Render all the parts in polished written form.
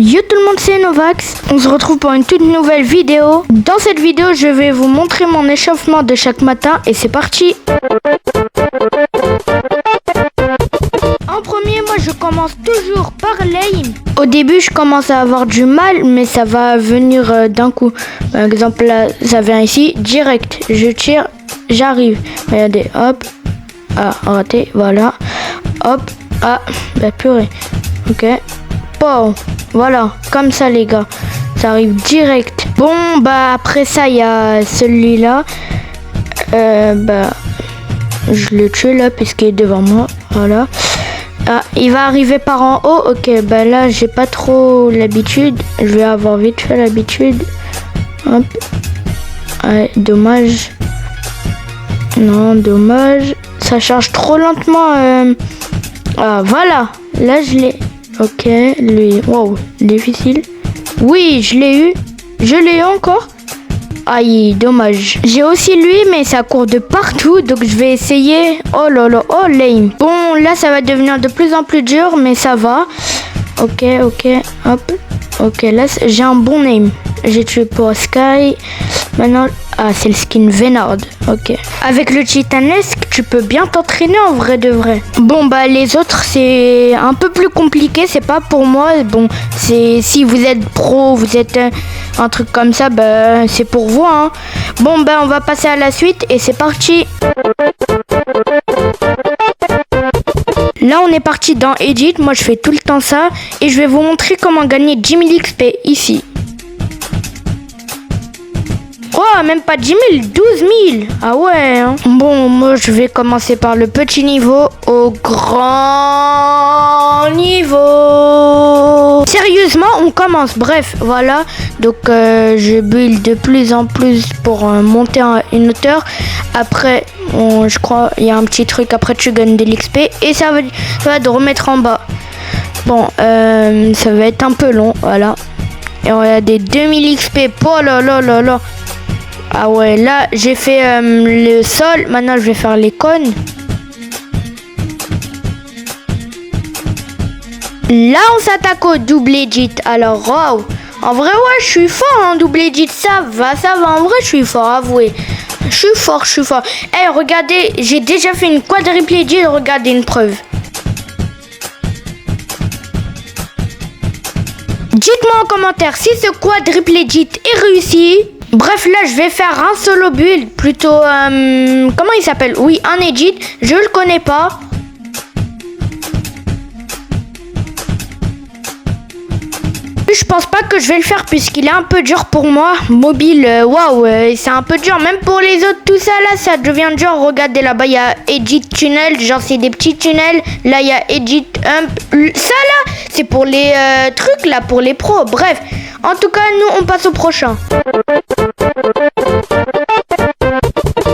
Yo tout le monde, c'est Novax. On se retrouve pour une toute nouvelle vidéo. Dans cette vidéo, je vais vous montrer mon échauffement de chaque matin et c'est parti. En premier, moi je commence toujours par l'aim. Au début, je commence à avoir du mal, mais ça va venir d'un coup. Par exemple, là, ça vient ici, direct. Je tire, j'arrive. Regardez, hop. Ah, raté, voilà. Hop, ah, bah purée. Ok. Bon, voilà, comme ça les gars, ça arrive direct. Bon, bah après ça, il y a celui-là. Bah, je le tue là, puisqu'il est devant moi, voilà. Ah, il va arriver par en haut, ok, bah là, j'ai pas trop l'habitude. Je vais avoir vite fait l'habitude. Hop. Ouais, dommage. Non, dommage. Ça charge trop lentement. Ah, voilà, là je l'ai. Ok, lui, wow, difficile. Oui, je l'ai eu. Je l'ai eu encore. Aïe, dommage. J'ai aussi lui, mais ça court de partout, donc je vais essayer. Oh là là, oh lame. Bon, là, ça va devenir de plus en plus dur, mais ça va. Ok, hop. Ok, là, j'ai un bon aim. J'ai tué pour Sky. Maintenant, ah, c'est le skin Vénard. Ok. Avec le titanesque, tu peux bien t'entraîner en vrai de vrai. Bon, bah, les autres, c'est un peu plus compliqué. C'est pas pour moi. Bon, c'est si vous êtes pro, vous êtes un truc comme ça, bah, c'est pour vous, hein. Bon, bah, on va passer à la suite et c'est parti. Là, on est parti dans Edit. Moi, je fais tout le temps ça. Et je vais vous montrer comment gagner 10 000 XP ici. Oh, même pas 10 000, 12 000. Ah ouais, hein. Bon, moi, je vais commencer par le petit niveau au grand niveau. Sérieusement, on commence. Bref, voilà. Donc, je build de plus en plus pour monter à une hauteur. Après, je crois, il y a un petit truc. Après, tu gagnes de l'XP et ça va te remettre en bas. Bon, ça va être un peu long, voilà. Et on a des 2000 XP. Oh là là là là. Ah ouais, là, j'ai fait le sol. Maintenant, je vais faire les cônes. Là, on s'attaque au double edit. Alors, wow. En vrai, ouais, je suis fort en double edit. Ça va. En vrai, je suis fort, avouez. Je suis fort. Eh, regardez, j'ai déjà fait une quadruple edit. Regardez une preuve. Dites-moi en commentaire si ce quadruple edit est réussi. Bref, là, je vais faire un solo build. Plutôt, comment il s'appelle? Oui, un edit. Je le connais pas. Je pense pas que je vais le faire puisqu'il est un peu dur pour moi. Mobile, waouh, c'est un peu dur. Même pour les autres, tout ça là, ça devient dur. Regardez là-bas, il y a Edit Tunnel. Genre, c'est des petits tunnels. Là, il y a Edit Hump. Ça là, c'est pour les trucs là, pour les pros. Bref, en tout cas, nous, on passe au prochain.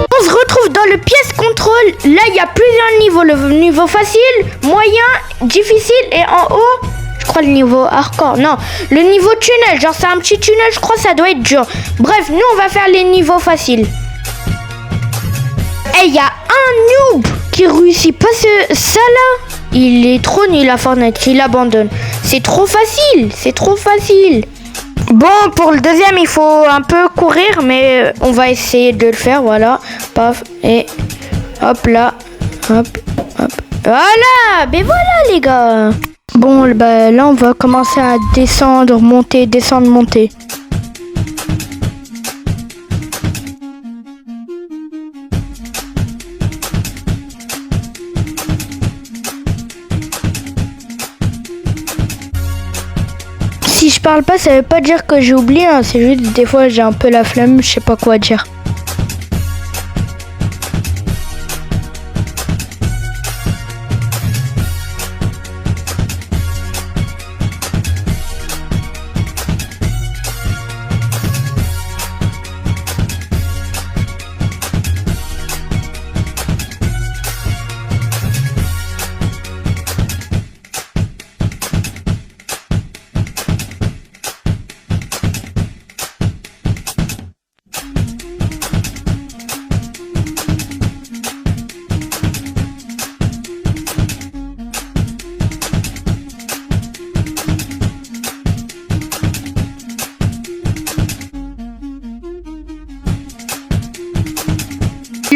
On se retrouve dans le pièce contrôle. Là, il y a plusieurs niveaux. Le niveau facile, moyen, difficile et en haut... Je crois le niveau hardcore. Non, le niveau tunnel. Genre, c'est un petit tunnel. Je crois que ça doit être dur. Bref, nous, on va faire les niveaux faciles. Et il y a un noob qui réussit pas ça là. Il est trop nul à Fortnite. Il abandonne. C'est trop facile. Bon, pour le deuxième, il faut un peu courir. Mais on va essayer de le faire. Voilà. Paf. Et hop là. Hop. Voilà. Mais voilà, les gars. Bon, bah, là, on va commencer à descendre, monter. Si je parle pas, ça veut pas dire que j'ai oublié, hein. C'est juste des fois j'ai un peu la flemme, je sais pas quoi dire.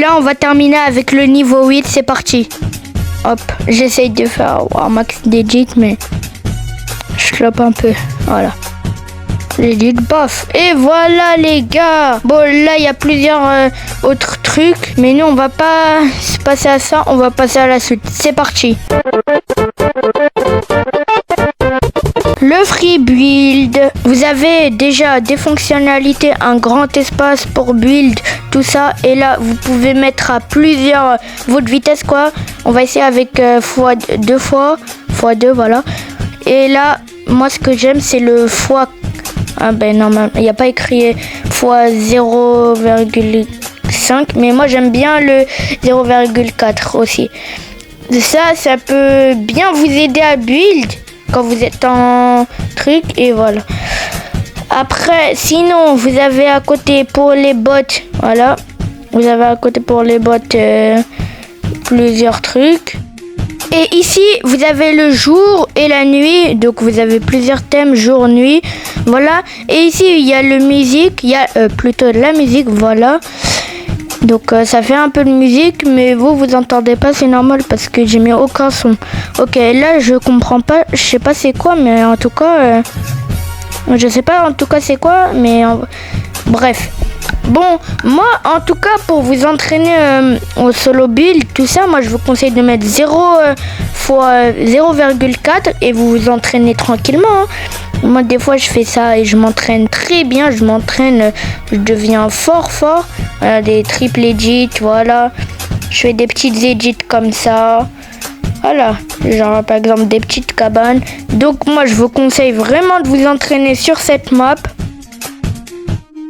Là, on va terminer avec le niveau 8. C'est parti. Hop, j'essaye de faire un max d'edit, mais je clope un peu. Voilà. L'edit, bof. Et voilà, les gars. Bon, là, il y a plusieurs autres trucs. Mais nous, on va pas se passer à ça. On va passer à la suite. C'est parti. Le free build, vous avez déjà des fonctionnalités, un grand espace pour build, tout ça. Et là, vous pouvez mettre à plusieurs votre vitesse, quoi. On va essayer avec x2, voilà. Et là, moi, ce que j'aime, c'est le x. Ah ben non, il n'y a pas écrit x 0,5, mais moi, j'aime bien le 0,4 aussi. Ça peut bien vous aider à build quand vous êtes en truc, et voilà. Après, sinon, vous avez à côté pour les bots, voilà. Vous avez à côté pour les bots plusieurs trucs. Et ici, vous avez le jour et la nuit. Donc, vous avez plusieurs thèmes, jour, nuit. Voilà. Et ici, il y a le musique. Il y a plutôt de la musique, voilà. Donc ça fait un peu de musique, mais vous entendez pas, c'est normal parce que j'ai mis aucun son. Ok, là je comprends pas, je sais pas c'est quoi, mais en tout cas, je sais pas en tout cas c'est quoi, mais bref. Bon, moi en tout cas pour vous entraîner au solo build, tout ça, moi je vous conseille de mettre 0 fois 0,4 et vous vous entraînez tranquillement. Hein. Moi des fois je fais ça et je m'entraîne très bien, je deviens fort. Des triple edits, voilà. Je fais des petites edits comme ça. Voilà, genre par exemple des petites cabanes. Donc moi je vous conseille vraiment de vous entraîner sur cette map.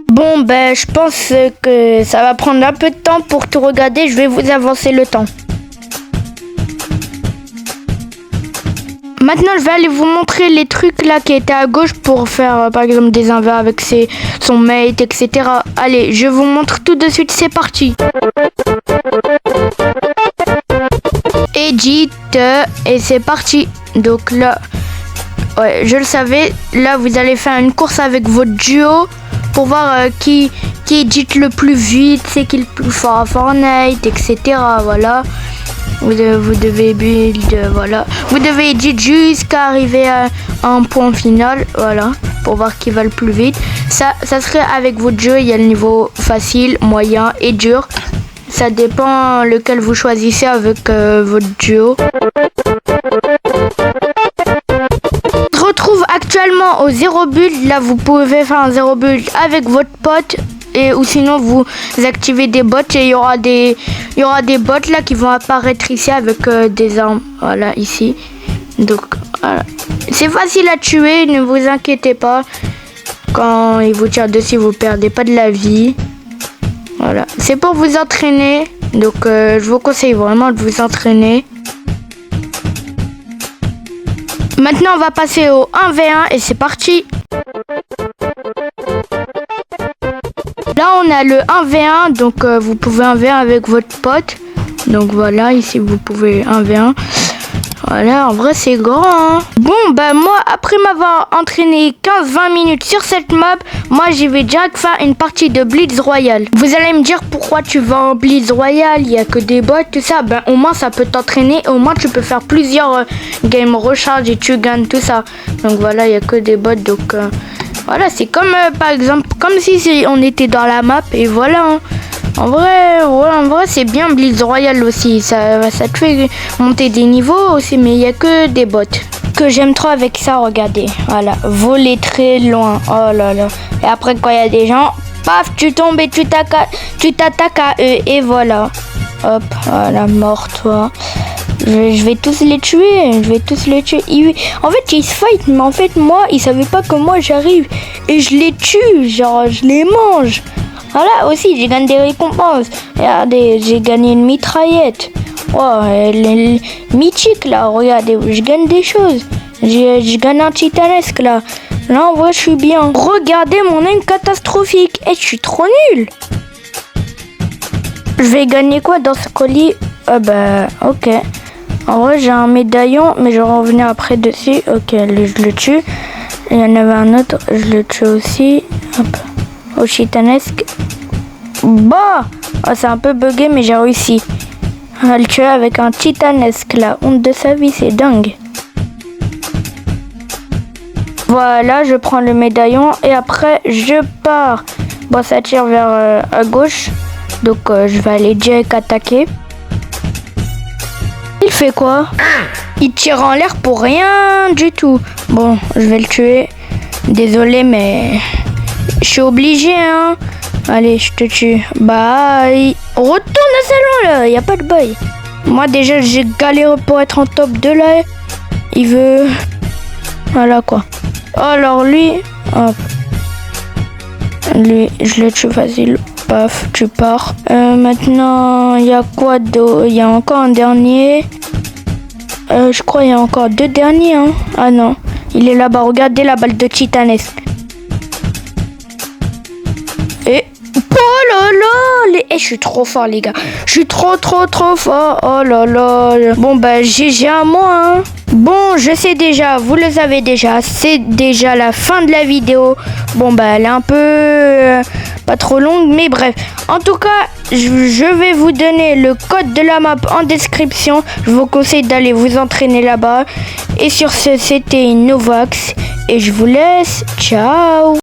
Bon ben je pense que ça va prendre un peu de temps pour tout regarder, je vais vous avancer le temps. Maintenant, je vais aller vous montrer les trucs là qui étaient à gauche pour faire par exemple des invers avec son mate, etc. Allez, je vous montre tout de suite, c'est parti. Edit et c'est parti. Donc là, ouais, je le savais, là vous allez faire une course avec votre duo pour voir qui edit le plus vite, c'est qui le plus fort à Fortnite, etc. Voilà. Vous devez build, voilà. Vous devez edit jusqu'à arriver à un point final, voilà, pour voir qui va le plus vite. Ça serait avec votre jeu, il y a le niveau facile, moyen et dur. Ça dépend lequel vous choisissez avec votre duo. Je retrouve actuellement au 0 build, là vous pouvez faire un 0 build avec votre pote. Ou sinon vous activez des bots et il y aura des bots là qui vont apparaître ici avec des armes, voilà, ici. Donc voilà, c'est facile à tuer, ne vous inquiétez pas. Quand ils vous tirent dessus, vous perdez pas de la vie. Voilà, c'est pour vous entraîner, donc je vous conseille vraiment de vous entraîner. Maintenant on va passer au 1v1 et c'est parti. Là on a le 1v1, donc vous pouvez 1v1 avec votre pote. Donc voilà, ici vous pouvez 1v1. Voilà, en vrai c'est grand. Hein. Bon bah moi, après m'avoir entraîné 15-20 minutes sur cette map, moi j'y vais direct faire une partie de Blitz Royale. Vous allez me dire pourquoi tu vas en Blitz Royale, il n'y a que des bots, tout ça. Ben au moins ça peut t'entraîner, au moins tu peux faire plusieurs game recharge et tu gagnes tout ça. Donc voilà, il n'y a que des bots, donc... Voilà, c'est comme par exemple, comme si on était dans la map et voilà. Hein. En vrai, c'est bien Blitz Royale aussi. Ça te fait monter des niveaux aussi, mais il n'y a que des bots. Que j'aime trop avec ça, regardez. Voilà, voler très loin. Oh là là. Et après, quand il y a des gens, paf, tu tombes et tu t'attaques à eux. Et voilà. Hop, voilà, mort toi. Je vais tous les tuer, En fait, ils se fight, mais en fait, moi, ils savaient pas que moi j'arrive. Et je les tue, genre, je les mange. Voilà, aussi, j'ai gagné des récompenses. Regardez, j'ai gagné une mitraillette. Oh, elle est mythique, là, regardez, je gagne des choses. Je gagne un titanesque, là. Là, en vrai, je suis bien. Regardez mon aim catastrophique. Et je suis trop nulle. Je vais gagner quoi dans ce colis? Ah bah, ok. En vrai, j'ai un médaillon, mais je vais revenir après dessus. Ok, je le tue. Il y en avait un autre, je le tue aussi. Hop. Au titanesque. Bah, oh, c'est un peu bugué, mais j'ai réussi à le tuer avec un titanesque. La honte de sa vie, c'est dingue. Voilà, je prends le médaillon et après je pars. Bon, ça tire vers à gauche, donc je vais aller direct attaquer. Il fait quoi? Il tire en l'air pour rien du tout. Bon, je vais le tuer. Désolé, mais je suis obligé, hein. Allez, je te tue. Bye. Retourne au salon, là. Y a pas de bye. Moi, déjà, j'ai galéré pour être en top 2, là. Il veut... Voilà, quoi. Alors, lui... Hop. Lui, je le tue facile. Paf, tu pars. Maintenant, il y a quoi d'autre? Il y a encore un dernier. Je crois qu'il y a encore 2 derniers, hein. Ah non, il est là-bas. Regardez la balle de titanesque. Et... Oh là là, je suis trop fort, les gars. Je suis trop fort. Oh là là. Bon, bah, GG à moi, hein. Bon, je sais déjà, vous le savez déjà, c'est déjà la fin de la vidéo. Bon, bah, elle est un peu pas trop longue, mais bref. En tout cas, je vais vous donner le code de la map en description. Je vous conseille d'aller vous entraîner là-bas. Et sur ce, c'était Novax. Et je vous laisse. Ciao.